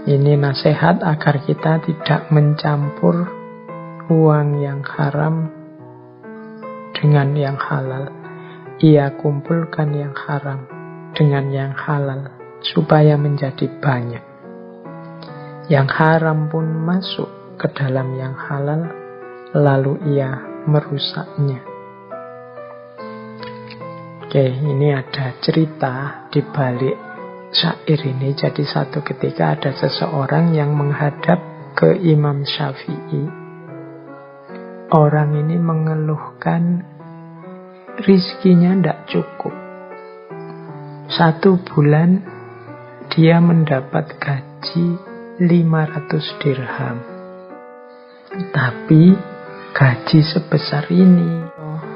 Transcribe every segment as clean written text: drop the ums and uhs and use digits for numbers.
Ini nasihat agar kita tidak mencampur uang yang haram dengan yang halal. Ia kumpulkan yang haram dengan yang halal supaya menjadi banyak. Yang haram pun masuk ke dalam yang halal, lalu ia merusaknya. Oke, ini ada cerita di balik syair ini. Jadi satu ketika ada seseorang yang menghadap ke Imam Syafi'i. Orang ini mengeluhkan rizkinya tidak cukup. 1 bulan dia mendapat gaji 500 dirham. Tapi gaji sebesar ini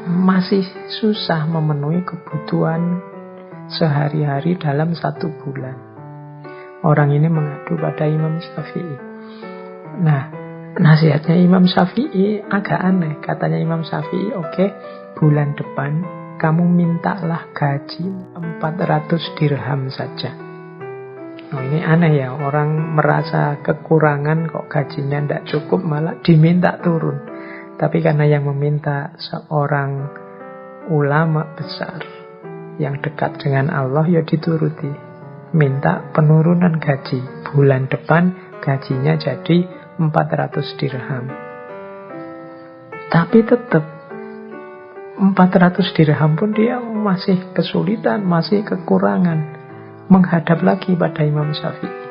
masih susah memenuhi kebutuhan sehari-hari dalam 1 bulan. Orang ini mengadu pada Imam Syafi'i. Nah, nasihatnya Imam Syafi'i agak aneh. Katanya Imam Syafi'i, oke, bulan depan kamu mintalah gaji 400 dirham saja. Nah, ini aneh ya, orang merasa kekurangan kok gajinya tidak cukup malah diminta turun. Tapi karena yang meminta seorang ulama besar yang dekat dengan Allah, ya dituruti. Minta penurunan gaji. Bulan depan gajinya jadi 400 dirham. Tapi tetap 400 dirham pun dia masih kesulitan, masih kekurangan. Menghadap lagi pada Imam Syafi'i.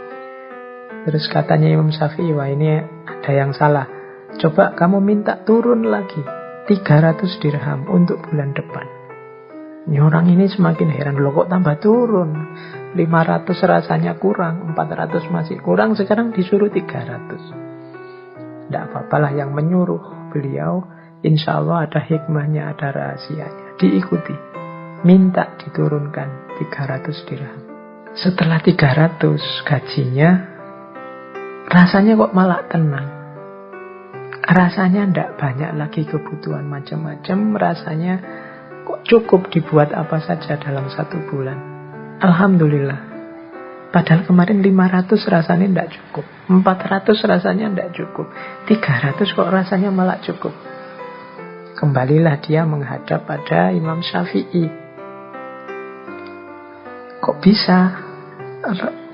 Terus katanya Imam Syafi'i, wah ini ada yang salah. Coba kamu minta turun lagi 300 dirham untuk bulan depan. Ini orang ini semakin heran, loh kok tambah turun? 500 rasanya kurang, 400 masih kurang, sekarang disuruh 300. Tidak apa-apalah, yang menyuruh beliau insya Allah ada hikmahnya, ada rahasianya. Diikuti. Minta diturunkan 300 dirham. Setelah 300 gajinya, rasanya kok malah tenang. Rasanya tidak banyak lagi kebutuhan macam-macam. Rasanya kok cukup dibuat apa saja dalam 1 bulan. Alhamdulillah. Padahal kemarin 500 rasanya tidak cukup, 400 rasanya tidak cukup, 300 kok rasanya malah cukup. Kembalilah dia menghadap pada Imam Syafi'i. Kok bisa?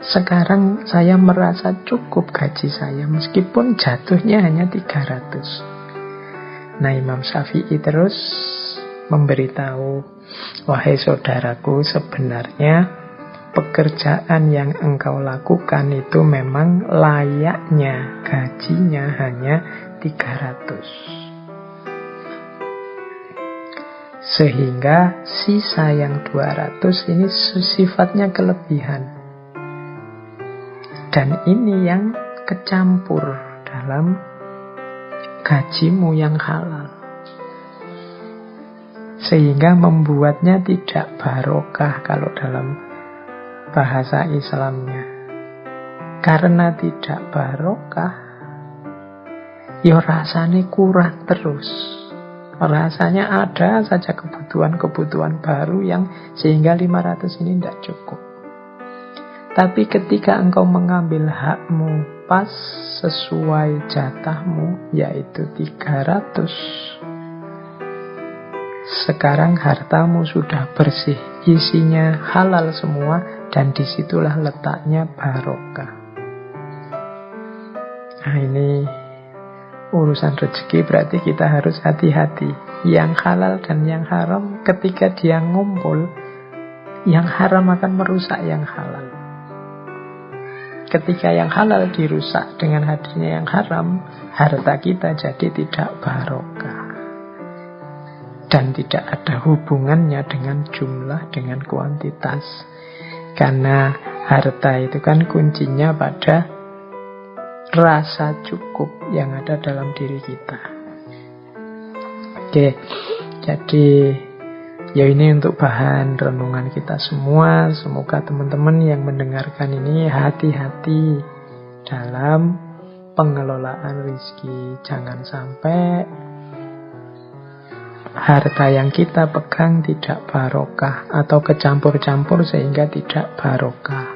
Sekarang saya merasa cukup gaji saya, meskipun jatuhnya hanya 300. Nah, Imam Syafi'i terus memberitahu, wahai saudaraku, sebenarnya pekerjaan yang engkau lakukan itu memang layaknya gajinya hanya 300. Sehingga sisa yang 200 ini sifatnya kelebihan. Dan ini yang kecampur dalam gajimu yang halal. Sehingga membuatnya tidak barokah kalau dalam bahasa Islamnya. Karena tidak barokah, ya rasanya kurang terus. Rasanya ada saja kebutuhan-kebutuhan baru yang sehingga 500 ini tidak cukup. Tapi ketika engkau mengambil hakmu pas sesuai jatahmu, yaitu 300, sekarang hartamu sudah bersih, isinya halal semua, dan disitulah letaknya barokah. Nah, ini urusan rezeki, berarti kita harus hati-hati. Yang halal dan yang haram, ketika dia ngumpul, yang haram akan merusak yang halal. Ketika yang halal dirusak dengan hadirnya yang haram, harta kita jadi tidak barokah. Dan tidak ada hubungannya dengan jumlah, dengan kuantitas. Karena harta itu kan kuncinya pada rasa cukup yang ada dalam diri kita. Oke, jadi ya ini untuk bahan renungan kita semua. Semoga teman-teman yang mendengarkan ini hati-hati dalam pengelolaan rezeki. Jangan sampai harta yang kita pegang tidak barokah atau kecampur-campur sehingga tidak barokah.